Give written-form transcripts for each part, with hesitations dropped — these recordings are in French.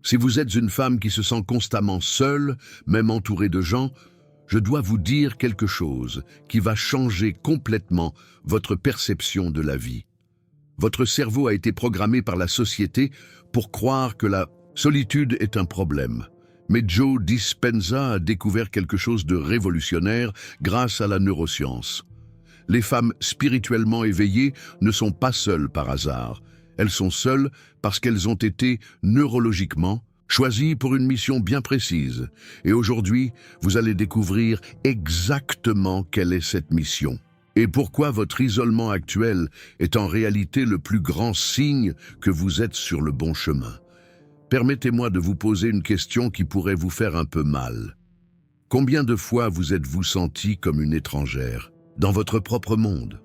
Si vous êtes une femme qui se sent constamment seule, même entourée de gens, je dois vous dire quelque chose qui va changer complètement votre perception de la vie. Votre cerveau a été programmé par la société pour croire que la solitude est un problème. Mais Joe Dispenza a découvert quelque chose de révolutionnaire grâce à la neuroscience. Les femmes spirituellement éveillées ne sont pas seules par hasard. Elles sont seules parce qu'elles ont été neurologiquement choisies pour une mission bien précise. Et aujourd'hui, vous allez découvrir exactement quelle est cette mission. Et pourquoi votre isolement actuel est en réalité le plus grand signe que vous êtes sur le bon chemin. Permettez-moi de vous poser une question qui pourrait vous faire un peu mal. Combien de fois vous êtes-vous senti comme une étrangère dans votre propre monde?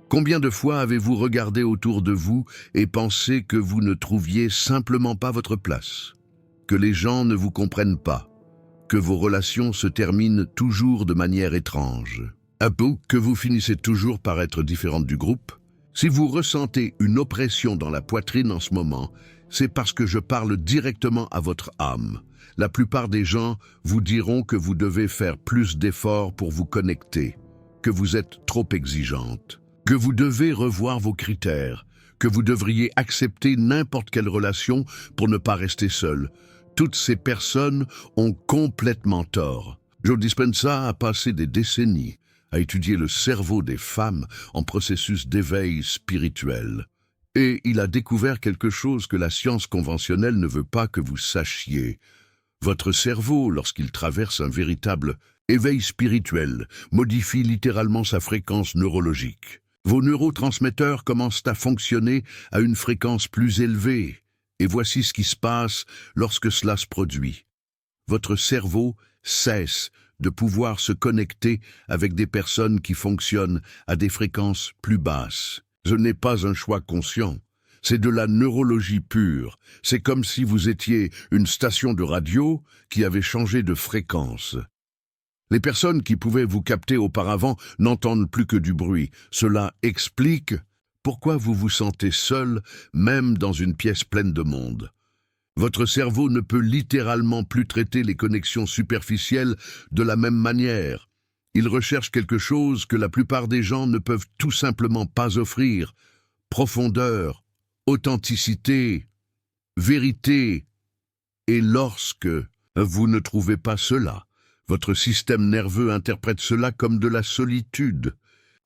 Combien de fois avez-vous regardé autour de vous et pensé que vous ne trouviez simplement pas votre place? Que les gens ne vous comprennent pas? Que vos relations se terminent toujours de manière étrange? Que vous finissez toujours par être différente du groupe? Si vous ressentez une oppression dans la poitrine en ce moment, c'est parce que je parle directement à votre âme. La plupart des gens vous diront que vous devez faire plus d'efforts pour vous connecter, que vous êtes trop exigeante, que vous devez revoir vos critères, que vous devriez accepter n'importe quelle relation pour ne pas rester seul. Toutes ces personnes ont complètement tort. Joe Dispenza a passé des décennies à étudier le cerveau des femmes en processus d'éveil spirituel. Et il a découvert quelque chose que la science conventionnelle ne veut pas que vous sachiez. Votre cerveau, lorsqu'il traverse un véritable éveil spirituel, modifie littéralement sa fréquence neurologique. Vos neurotransmetteurs commencent à fonctionner à une fréquence plus élevée. Et voici ce qui se passe lorsque cela se produit. Votre cerveau cesse de pouvoir se connecter avec des personnes qui fonctionnent à des fréquences plus basses. Ce n'est pas un choix conscient, c'est de la neurologie pure. C'est comme si vous étiez une station de radio qui avait changé de fréquence. Les personnes qui pouvaient vous capter auparavant n'entendent plus que du bruit. Cela explique pourquoi vous vous sentez seul, même dans une pièce pleine de monde. Votre cerveau ne peut littéralement plus traiter les connexions superficielles de la même manière. Il recherche quelque chose que la plupart des gens ne peuvent tout simplement pas offrir. Profondeur, authenticité, vérité. Et lorsque vous ne trouvez pas cela, votre système nerveux interprète cela comme de la solitude.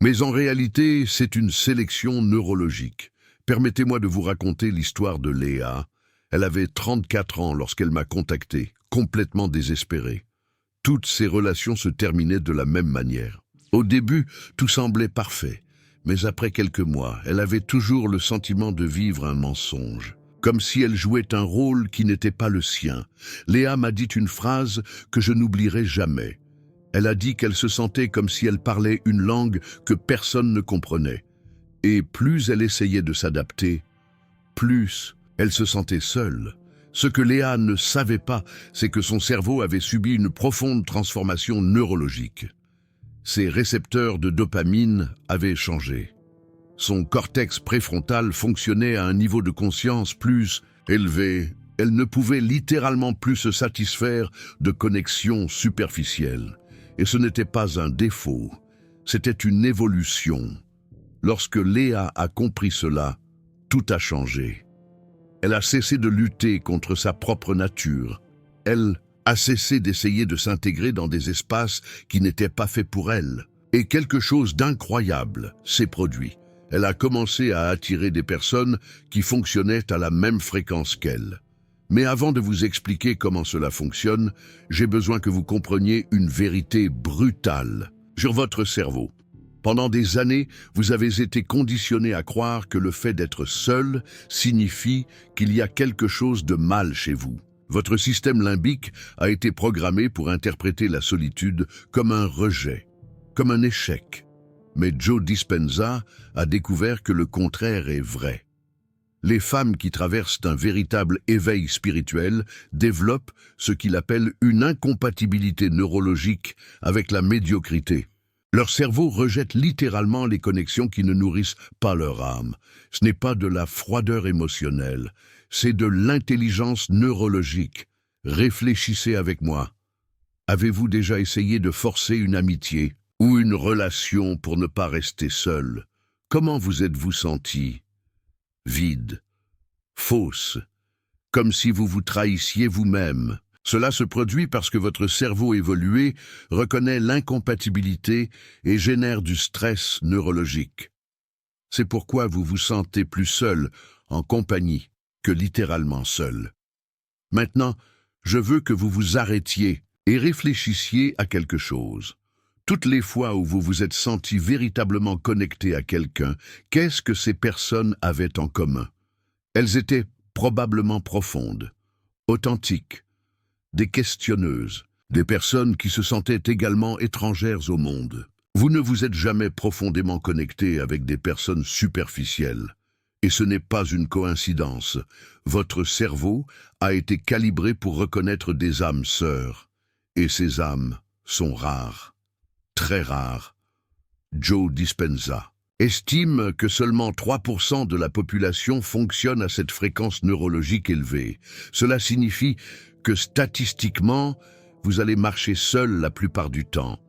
Mais en réalité, c'est une sélection neurologique. Permettez-moi de vous raconter l'histoire de Léa. Elle avait 34 ans lorsqu'elle m'a contacté, complètement désespérée. Toutes ses relations se terminaient de la même manière. Au début, tout semblait parfait, mais après quelques mois, elle avait toujours le sentiment de vivre un mensonge, comme si elle jouait un rôle qui n'était pas le sien. Léa m'a dit une phrase que je n'oublierai jamais. Elle a dit qu'elle se sentait comme si elle parlait une langue que personne ne comprenait. Et plus elle essayait de s'adapter, plus elle se sentait seule. Ce que Léa ne savait pas, c'est que son cerveau avait subi une profonde transformation neurologique. Ses récepteurs de dopamine avaient changé. Son cortex préfrontal fonctionnait à un niveau de conscience plus élevé. Elle ne pouvait littéralement plus se satisfaire de connexions superficielles. Et ce n'était pas un défaut, c'était une évolution. Lorsque Léa a compris cela, tout a changé. Elle a cessé de lutter contre sa propre nature. Elle a cessé d'essayer de s'intégrer dans des espaces qui n'étaient pas faits pour elle. Et quelque chose d'incroyable s'est produit. Elle a commencé à attirer des personnes qui fonctionnaient à la même fréquence qu'elle. Mais avant de vous expliquer comment cela fonctionne, j'ai besoin que vous compreniez une vérité brutale sur votre cerveau. Pendant des années, vous avez été conditionné à croire que le fait d'être seul signifie qu'il y a quelque chose de mal chez vous. Votre système limbique a été programmé pour interpréter la solitude comme un rejet, comme un échec. Mais Joe Dispenza a découvert que le contraire est vrai. Les femmes qui traversent un véritable éveil spirituel développent ce qu'il appelle une incompatibilité neurologique avec la médiocrité. Leur cerveau rejette littéralement les connexions qui ne nourrissent pas leur âme. Ce n'est pas de la froideur émotionnelle, C'est de l'intelligence neurologique. Réfléchissez avec moi. Avez-vous déjà essayé de forcer une amitié ou une relation pour ne pas rester seul? Comment vous êtes-vous senti? Vide, fausse, comme si vous vous trahissiez vous-même. Cela se produit parce que votre cerveau évolué reconnaît l'incompatibilité et génère du stress neurologique. C'est pourquoi vous vous sentez plus seul en compagnie que littéralement seul. Maintenant, je veux que vous vous arrêtiez et réfléchissiez à quelque chose. Toutes les fois où vous vous êtes senti véritablement connecté à quelqu'un, qu'est-ce que ces personnes avaient en commun? Elles étaient probablement profondes, authentiques, des questionneuses, des personnes qui se sentaient également étrangères au monde. Vous ne vous êtes jamais profondément connecté avec des personnes superficielles. Et ce n'est pas une coïncidence. Votre cerveau a été calibré pour reconnaître des âmes sœurs. Et ces âmes sont rares. Très rares. Joe Dispenza estime que seulement 3% de la population fonctionne à cette fréquence neurologique élevée. Cela signifie que statistiquement, vous allez marcher seul la plupart du temps.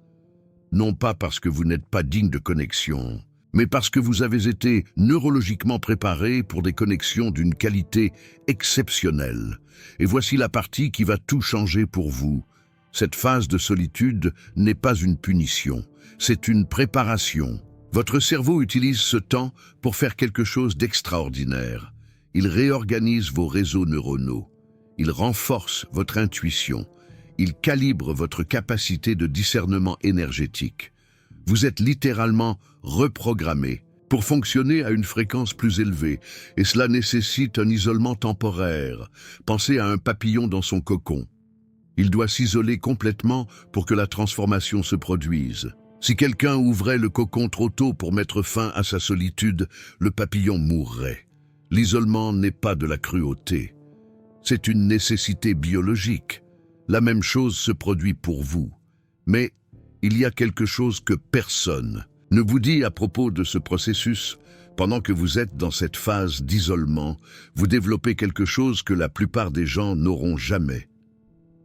Non pas parce que vous n'êtes pas digne de connexion, mais parce que vous avez été neurologiquement préparé pour des connexions d'une qualité exceptionnelle. Et voici la partie qui va tout changer pour vous. Cette phase de solitude n'est pas une punition, c'est une préparation. Votre cerveau utilise ce temps pour faire quelque chose d'extraordinaire. Il réorganise vos réseaux neuronaux. Il renforce votre intuition. Il calibre votre capacité de discernement énergétique. Vous êtes littéralement reprogrammé pour fonctionner à une fréquence plus élevée, et cela nécessite un isolement temporaire. Pensez à un papillon dans son cocon. Il doit s'isoler complètement pour que la transformation se produise. Si quelqu'un ouvrait le cocon trop tôt pour mettre fin à sa solitude, le papillon mourrait. L'isolement n'est pas de la cruauté. C'est une nécessité biologique. La même chose se produit pour vous. Mais il y a quelque chose que personne ne vous dit à propos de ce processus. Pendant que vous êtes dans cette phase d'isolement, vous développez quelque chose que la plupart des gens n'auront jamais.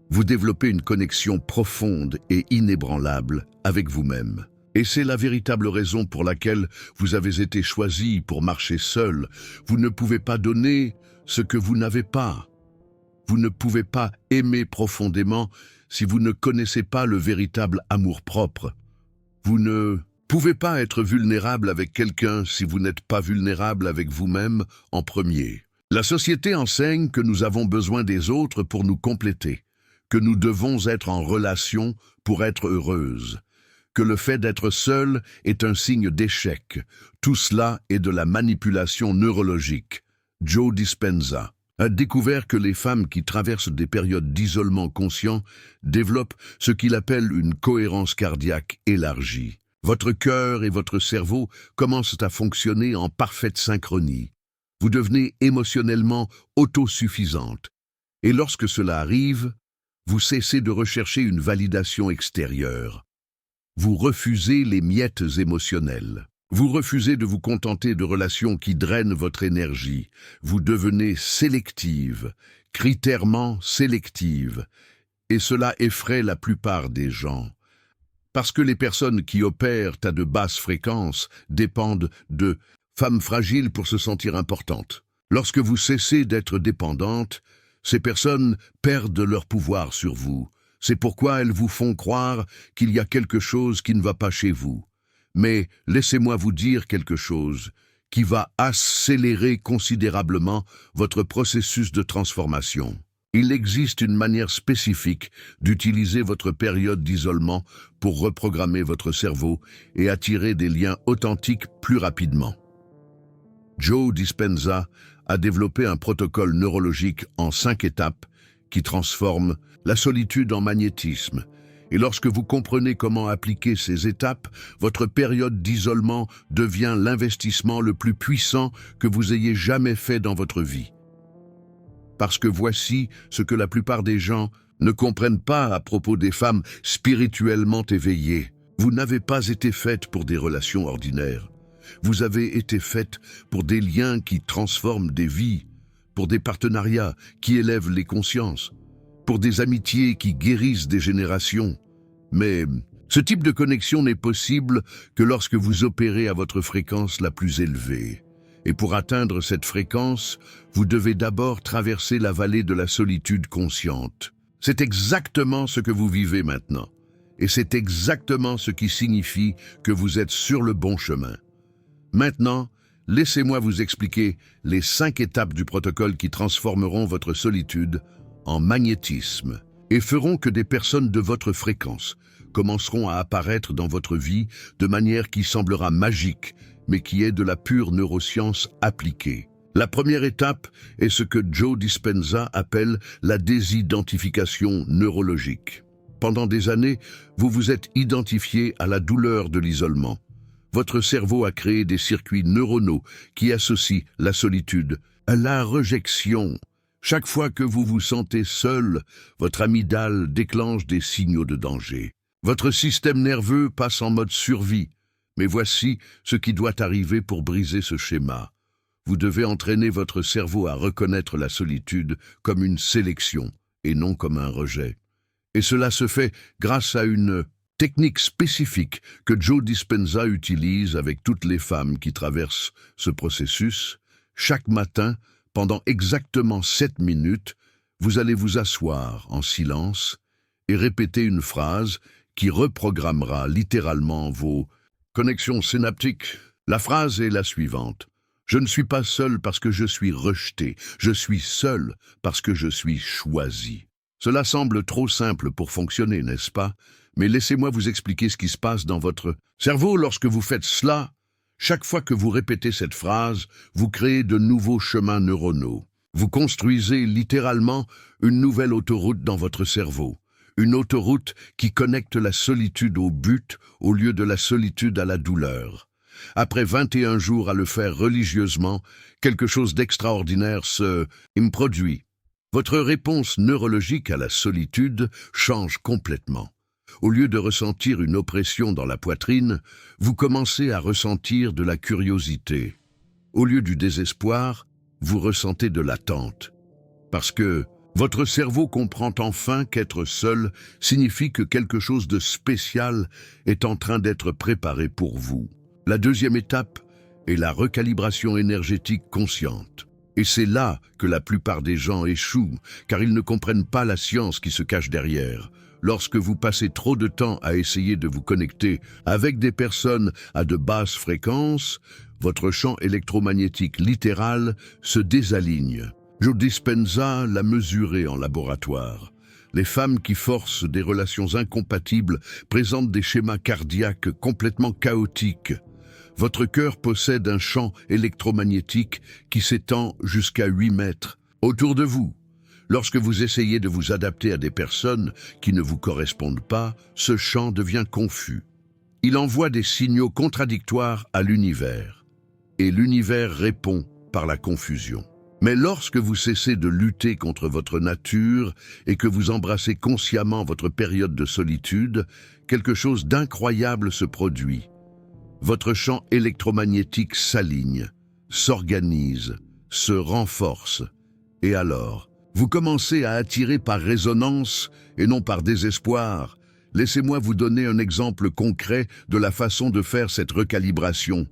Vous développez une connexion profonde et inébranlable avec vous-même. Et c'est la véritable raison pour laquelle vous avez été choisi pour marcher seul. Vous ne pouvez pas donner ce que vous n'avez pas. Vous ne pouvez pas aimer profondément si vous ne connaissez pas le véritable amour-propre. Vous ne pouvez pas être vulnérable avec quelqu'un si vous n'êtes pas vulnérable avec vous-même en premier. La société enseigne que nous avons besoin des autres pour nous compléter, que nous devons être en relation pour être heureuses, que le fait d'être seul est un signe d'échec. Tout cela est de la manipulation neurologique. Joe Dispenza a découvert que les femmes qui traversent des périodes d'isolement conscient développent ce qu'il appelle une cohérence cardiaque élargie. Votre cœur et votre cerveau commencent à fonctionner en parfaite synchronie. Vous devenez émotionnellement autosuffisante. Et lorsque cela arrive, vous cessez de rechercher une validation extérieure. Vous refusez les miettes émotionnelles. Vous refusez de vous contenter de relations qui drainent votre énergie. Vous devenez sélective, critèrement sélective. Et cela effraie la plupart des gens. Parce que les personnes qui opèrent à de basses fréquences dépendent de femmes fragiles pour se sentir importantes. Lorsque vous cessez d'être dépendante, ces personnes perdent leur pouvoir sur vous. C'est pourquoi elles vous font croire qu'il y a quelque chose qui ne va pas chez vous. Mais laissez-moi vous dire quelque chose qui va accélérer considérablement votre processus de transformation. Il existe une manière spécifique d'utiliser votre période d'isolement pour reprogrammer votre cerveau et attirer des liens authentiques plus rapidement. Joe Dispenza a développé un protocole neurologique en 5 étapes qui transforme la solitude en magnétisme. Et lorsque vous comprenez comment appliquer ces étapes, votre période d'isolement devient l'investissement le plus puissant que vous ayez jamais fait dans votre vie. Parce que voici ce que la plupart des gens ne comprennent pas à propos des femmes spirituellement éveillées. Vous n'avez pas été faite pour des relations ordinaires. Vous avez été faite pour des liens qui transforment des vies. pour des partenariats qui élèvent les consciences, pour des amitiés qui guérissent des générations. Mais ce type de connexion n'est possible que lorsque vous opérez à votre fréquence la plus élevée. Et pour atteindre cette fréquence, vous devez d'abord traverser la vallée de la solitude consciente. C'est exactement ce que vous vivez maintenant. Et c'est exactement ce qui signifie que vous êtes sur le bon chemin. Maintenant, laissez-moi vous expliquer les 5 étapes du protocole qui transformeront votre solitude en magnétisme et feront que des personnes de votre fréquence commenceront à apparaître dans votre vie de manière qui semblera magique, mais qui est de la pure neuroscience appliquée. La première étape est ce que Joe Dispenza appelle la désidentification neurologique. Pendant des années, vous vous êtes identifié à la douleur de l'isolement. Votre cerveau a créé des circuits neuronaux qui associent la solitude à la rejection. Chaque fois que vous vous sentez seul, votre amygdale déclenche des signaux de danger. Votre système nerveux passe en mode survie. Mais voici ce qui doit arriver pour briser ce schéma. Vous devez entraîner votre cerveau à reconnaître la solitude comme une sélection et non comme un rejet. Et cela se fait grâce à une technique spécifique que Joe Dispenza utilise avec toutes les femmes qui traversent ce processus. Chaque matin, pendant exactement 7 minutes, vous allez vous asseoir en silence et répéter une phrase qui reprogrammera littéralement vos connexions synaptiques. La phrase est la suivante. Je ne suis pas seul parce que je suis rejeté. Je suis seul parce que je suis choisi. Cela semble trop simple pour fonctionner, n'est-ce pas? Mais laissez-moi vous expliquer ce qui se passe dans votre cerveau lorsque vous faites cela. Chaque fois que vous répétez cette phrase, vous créez de nouveaux chemins neuronaux. Vous construisez littéralement une nouvelle autoroute dans votre cerveau. Une autoroute qui connecte la solitude au but au lieu de la solitude à la douleur. Après 21 jours à le faire religieusement, quelque chose d'extraordinaire se produit. Votre réponse neurologique à la solitude change complètement. Au lieu de ressentir une oppression dans la poitrine, vous commencez à ressentir de la curiosité. Au lieu du désespoir, vous ressentez de l'attente. Parce que votre cerveau comprend enfin qu'être seul signifie que quelque chose de spécial est en train d'être préparé pour vous. La deuxième étape est la recalibration énergétique consciente. Et c'est là que la plupart des gens échouent, car ils ne comprennent pas la science qui se cache derrière. Lorsque vous passez trop de temps à essayer de vous connecter avec des personnes à de basses fréquences, votre champ électromagnétique littéral se désaligne. Joe Dispenza l'a mesuré en laboratoire. Les femmes qui forcent des relations incompatibles présentent des schémas cardiaques complètement chaotiques. Votre cœur possède un champ électromagnétique qui s'étend jusqu'à 8 mètres autour de vous. Lorsque vous essayez de vous adapter à des personnes qui ne vous correspondent pas, ce champ devient confus. Il envoie des signaux contradictoires à l'univers. Et l'univers répond par la confusion. Mais lorsque vous cessez de lutter contre votre nature et que vous embrassez consciemment votre période de solitude, quelque chose d'incroyable se produit. Votre champ électromagnétique s'aligne, s'organise, se renforce. Et alors, vous commencez à attirer par résonance et non par désespoir. Laissez-moi vous donner un exemple concret de la façon de faire cette recalibration.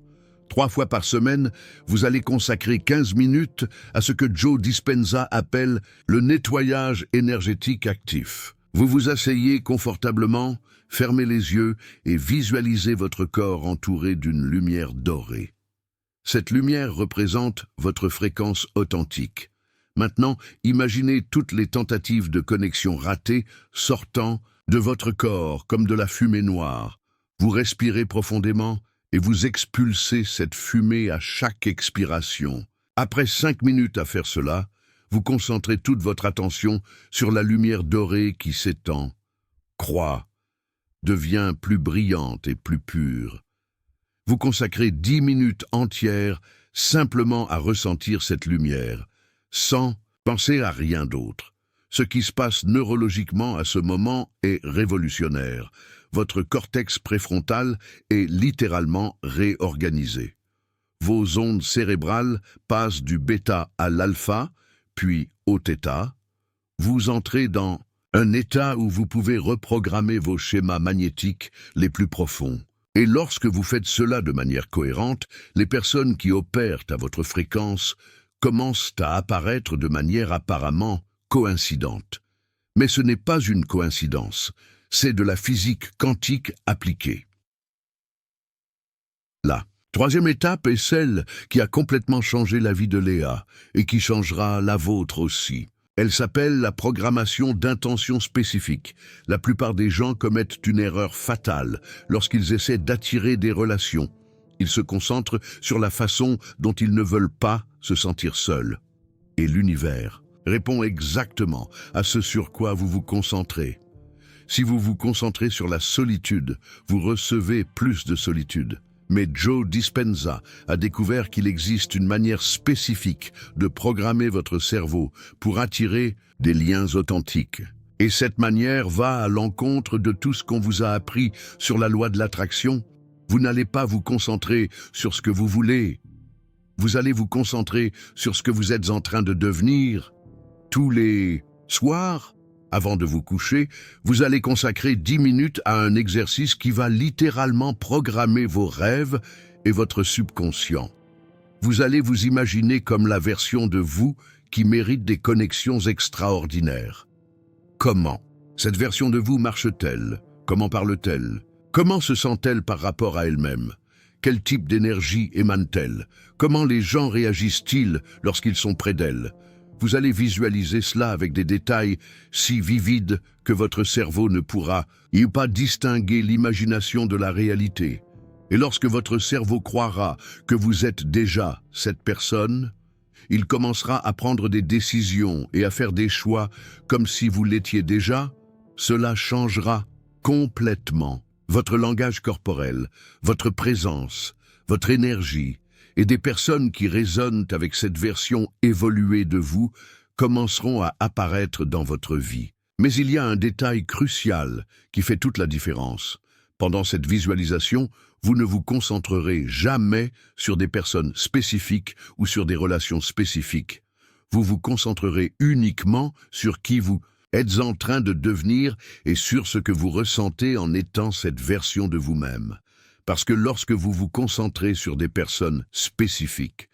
3 fois par semaine, vous allez consacrer 15 minutes à ce que Joe Dispenza appelle le nettoyage énergétique actif. Vous vous asseyez confortablement, fermez les yeux et visualisez votre corps entouré d'une lumière dorée. Cette lumière représente votre fréquence authentique. Maintenant, imaginez toutes les tentatives de connexion ratées sortant de votre corps comme de la fumée noire. Vous respirez profondément et vous expulsez cette fumée à chaque expiration. Après 5 minutes à faire cela, vous concentrez toute votre attention sur la lumière dorée qui s'étend, croît, devient plus brillante et plus pure. Vous consacrez 10 minutes entières simplement à ressentir cette lumière, sans penser à rien d'autre. Ce qui se passe neurologiquement à ce moment est révolutionnaire. Votre cortex préfrontal est littéralement réorganisé. Vos ondes cérébrales passent du bêta à l'alpha, puis haut état, vous entrez dans un état où vous pouvez reprogrammer vos schémas magnétiques les plus profonds. Et lorsque vous faites cela de manière cohérente, les personnes qui opèrent à votre fréquence commencent à apparaître de manière apparemment coïncidente. Mais ce n'est pas une coïncidence, c'est de la physique quantique appliquée. La troisième étape est celle qui a complètement changé la vie de Léa et qui changera la vôtre aussi. Elle s'appelle la programmation d'intention spécifique. La plupart des gens commettent une erreur fatale lorsqu'ils essaient d'attirer des relations. Ils se concentrent sur la façon dont ils ne veulent pas se sentir seuls. Et l'univers répond exactement à ce sur quoi vous vous concentrez. Si vous vous concentrez sur la solitude, vous recevez plus de solitude. Mais Joe Dispenza a découvert qu'il existe une manière spécifique de programmer votre cerveau pour attirer des liens authentiques. Et cette manière va à l'encontre de tout ce qu'on vous a appris sur la loi de l'attraction. Vous n'allez pas vous concentrer sur ce que vous voulez. Vous allez vous concentrer sur ce que vous êtes en train de devenir. Tous les soirs, avant de vous coucher, vous allez consacrer 10 minutes à un exercice qui va littéralement programmer vos rêves et votre subconscient. Vous allez vous imaginer comme la version de vous qui mérite des connexions extraordinaires. Comment cette version de vous marche-t-elle? Comment parle-t-elle? Comment se sent-elle par rapport à elle-même? Quel type d'énergie émane-t-elle? Comment les gens réagissent-ils lorsqu'ils sont près d'elle? Vous allez visualiser cela avec des détails si vivides que votre cerveau ne pourra pas distinguer l'imagination de la réalité. Et lorsque votre cerveau croira que vous êtes déjà cette personne, il commencera à prendre des décisions et à faire des choix comme si vous l'étiez déjà. Cela changera complètement votre langage corporel, votre présence, votre énergie, et des personnes qui résonnent avec cette version évoluée de vous commenceront à apparaître dans votre vie. Mais il y a un détail crucial qui fait toute la différence. Pendant cette visualisation, vous ne vous concentrerez jamais sur des personnes spécifiques ou sur des relations spécifiques. Vous vous concentrerez uniquement sur qui vous êtes en train de devenir et sur ce que vous ressentez en étant cette version de vous-même. Parce que lorsque vous vous concentrez sur des personnes spécifiques,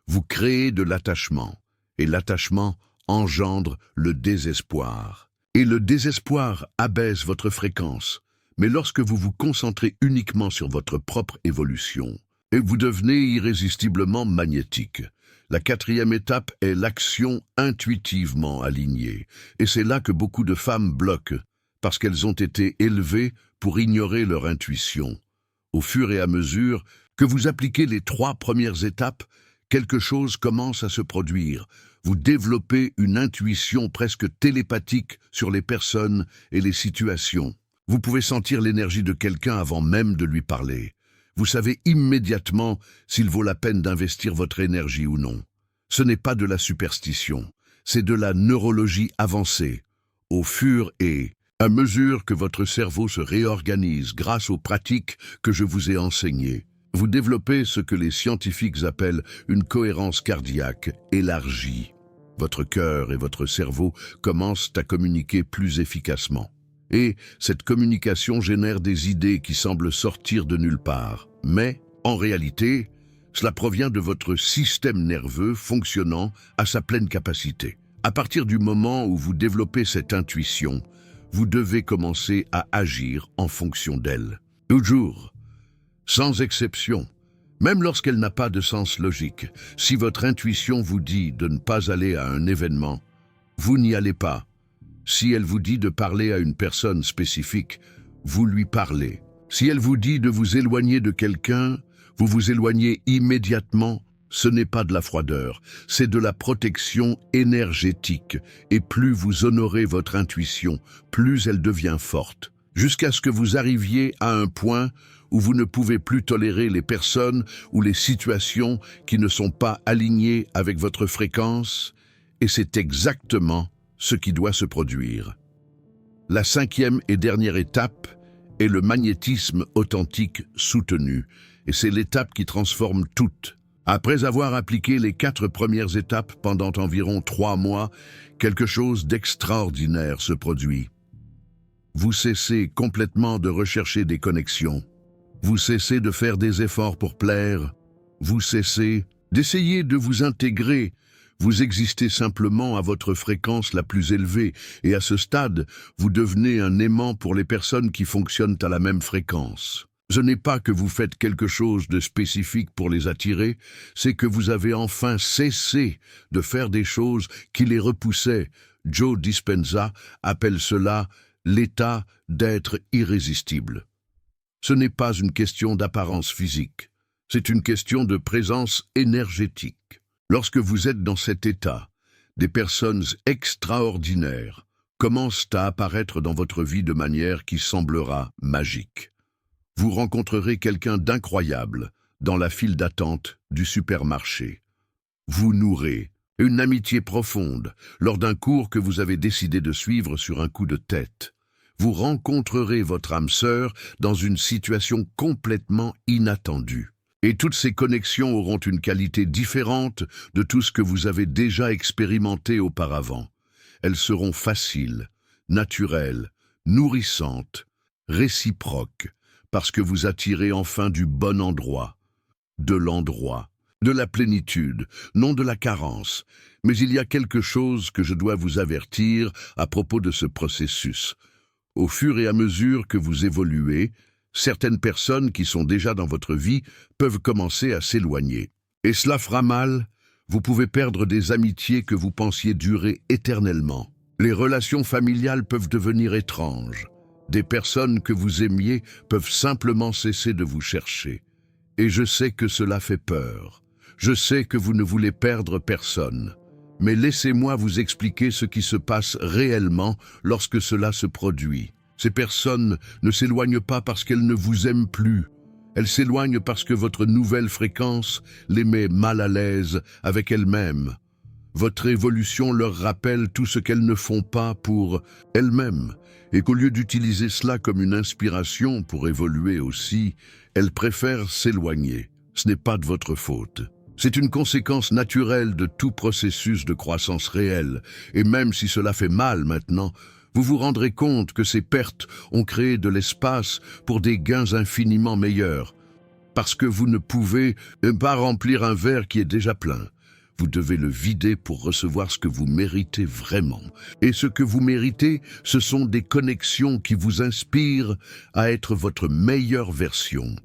vous créez de l'attachement, et l'attachement engendre le désespoir. Et le désespoir abaisse votre fréquence. Mais lorsque vous vous concentrez uniquement sur votre propre évolution, et vous devenez irrésistiblement magnétique. La quatrième étape est l'action intuitivement alignée. Et c'est là que beaucoup de femmes bloquent, parce qu'elles ont été élevées pour ignorer leur intuition. Au fur et à mesure que vous appliquez les 3 premières étapes, quelque chose commence à se produire. Vous développez une intuition presque télépathique sur les personnes et les situations. Vous pouvez sentir l'énergie de quelqu'un avant même de lui parler. Vous savez immédiatement s'il vaut la peine d'investir votre énergie ou non. Ce n'est pas de la superstition, c'est de la neurologie avancée. Au fur et à mesure que votre cerveau se réorganise grâce aux pratiques que je vous ai enseignées, vous développez ce que les scientifiques appellent une cohérence cardiaque élargie. Votre cœur et votre cerveau commencent à communiquer plus efficacement. Et cette communication génère des idées qui semblent sortir de nulle part. Mais, en réalité, cela provient de votre système nerveux fonctionnant à sa pleine capacité. À partir du moment où vous développez cette intuition, vous devez commencer à agir en fonction d'elle. Toujours, sans exception, même lorsqu'elle n'a pas de sens logique. Si votre intuition vous dit de ne pas aller à un événement, vous n'y allez pas. Si elle vous dit de parler à une personne spécifique, vous lui parlez. Si elle vous dit de vous éloigner de quelqu'un, vous vous éloignez immédiatement. Ce n'est pas de la froideur, c'est de la protection énergétique. Et plus vous honorez votre intuition, plus elle devient forte. Jusqu'à ce que vous arriviez à un point où vous ne pouvez plus tolérer les personnes ou les situations qui ne sont pas alignées avec votre fréquence. Et c'est exactement ce qui doit se produire. La 5e et dernière étape est le magnétisme authentique soutenu, et c'est l'étape qui transforme tout. Après avoir appliqué les 4 premières étapes pendant environ 3 mois, quelque chose d'extraordinaire se produit. Vous cessez complètement de rechercher des connexions. Vous cessez de faire des efforts pour plaire. Vous cessez d'essayer de vous intégrer. Vous existez simplement à votre fréquence la plus élevée et à ce stade, vous devenez un aimant pour les personnes qui fonctionnent à la même fréquence. Ce n'est pas que vous faites quelque chose de spécifique pour les attirer, c'est que vous avez enfin cessé de faire des choses qui les repoussaient. Joe Dispenza appelle cela l'état d'être irrésistible. Ce n'est pas une question d'apparence physique, c'est une question de présence énergétique. Lorsque vous êtes dans cet état, des personnes extraordinaires commencent à apparaître dans votre vie de manière qui semblera magique. Vous rencontrerez quelqu'un d'incroyable dans la file d'attente du supermarché. Vous nouerez une amitié profonde lors d'un cours que vous avez décidé de suivre sur un coup de tête. Vous rencontrerez votre âme sœur dans une situation complètement inattendue. Et toutes ces connexions auront une qualité différente de tout ce que vous avez déjà expérimenté auparavant. Elles seront faciles, naturelles, nourrissantes, réciproques, parce que vous attirez enfin du bon endroit, de la plénitude, non de la carence. Mais il y a quelque chose que je dois vous avertir à propos de ce processus. Au fur et à mesure que vous évoluez, certaines personnes qui sont déjà dans votre vie peuvent commencer à s'éloigner. Et cela fera mal, vous pouvez perdre des amitiés que vous pensiez durer éternellement. Les relations familiales peuvent devenir étranges. Des personnes que vous aimiez peuvent simplement cesser de vous chercher. Et je sais que cela fait peur. Je sais que vous ne voulez perdre personne. Mais laissez-moi vous expliquer ce qui se passe réellement lorsque cela se produit. Ces personnes ne s'éloignent pas parce qu'elles ne vous aiment plus. Elles s'éloignent parce que votre nouvelle fréquence les met mal à l'aise avec elles-mêmes. Votre évolution leur rappelle tout ce qu'elles ne font pas pour elles-mêmes, et qu'au lieu d'utiliser cela comme une inspiration pour évoluer aussi, elles préfèrent s'éloigner. Ce n'est pas de votre faute. C'est une conséquence naturelle de tout processus de croissance réelle, et même si cela fait mal maintenant, vous vous rendrez compte que ces pertes ont créé de l'espace pour des gains infiniment meilleurs, parce que vous ne pouvez pas remplir un verre qui est déjà plein. Vous devez le vider pour recevoir ce que vous méritez vraiment. Et ce que vous méritez, ce sont des connexions qui vous inspirent à être votre meilleure version.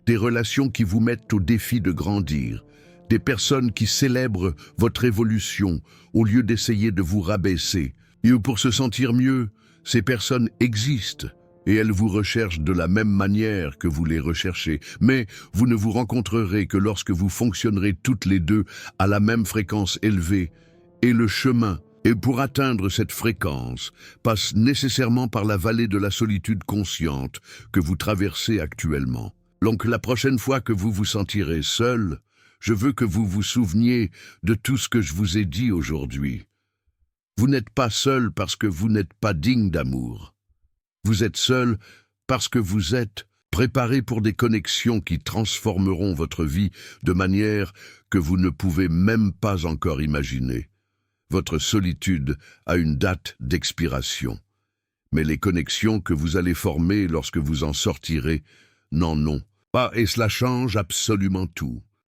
Des relations qui vous mettent au défi de grandir. Des personnes qui célèbrent votre évolution au lieu d'essayer de vous rabaisser. Et pour se sentir mieux, ces personnes existent. Et elles vous recherchent de la même manière que vous les recherchez. Mais vous ne vous rencontrerez que lorsque vous fonctionnerez toutes les deux à la même fréquence élevée. Et le chemin, et pour atteindre cette fréquence, passe nécessairement par la vallée de la solitude consciente que vous traversez actuellement. Donc la prochaine fois que vous vous sentirez seul, je veux que vous vous souveniez de tout ce que je vous ai dit aujourd'hui. Vous n'êtes pas seul parce que vous n'êtes pas digne d'amour. Vous êtes seul parce que vous êtes préparé pour des connexions qui transformeront votre vie de manière que vous ne pouvez même pas encore imaginer. Votre solitude a une date d'expiration. Mais les connexions que vous allez former lorsque vous en sortirez n'en ont pas, et cela change absolument tout.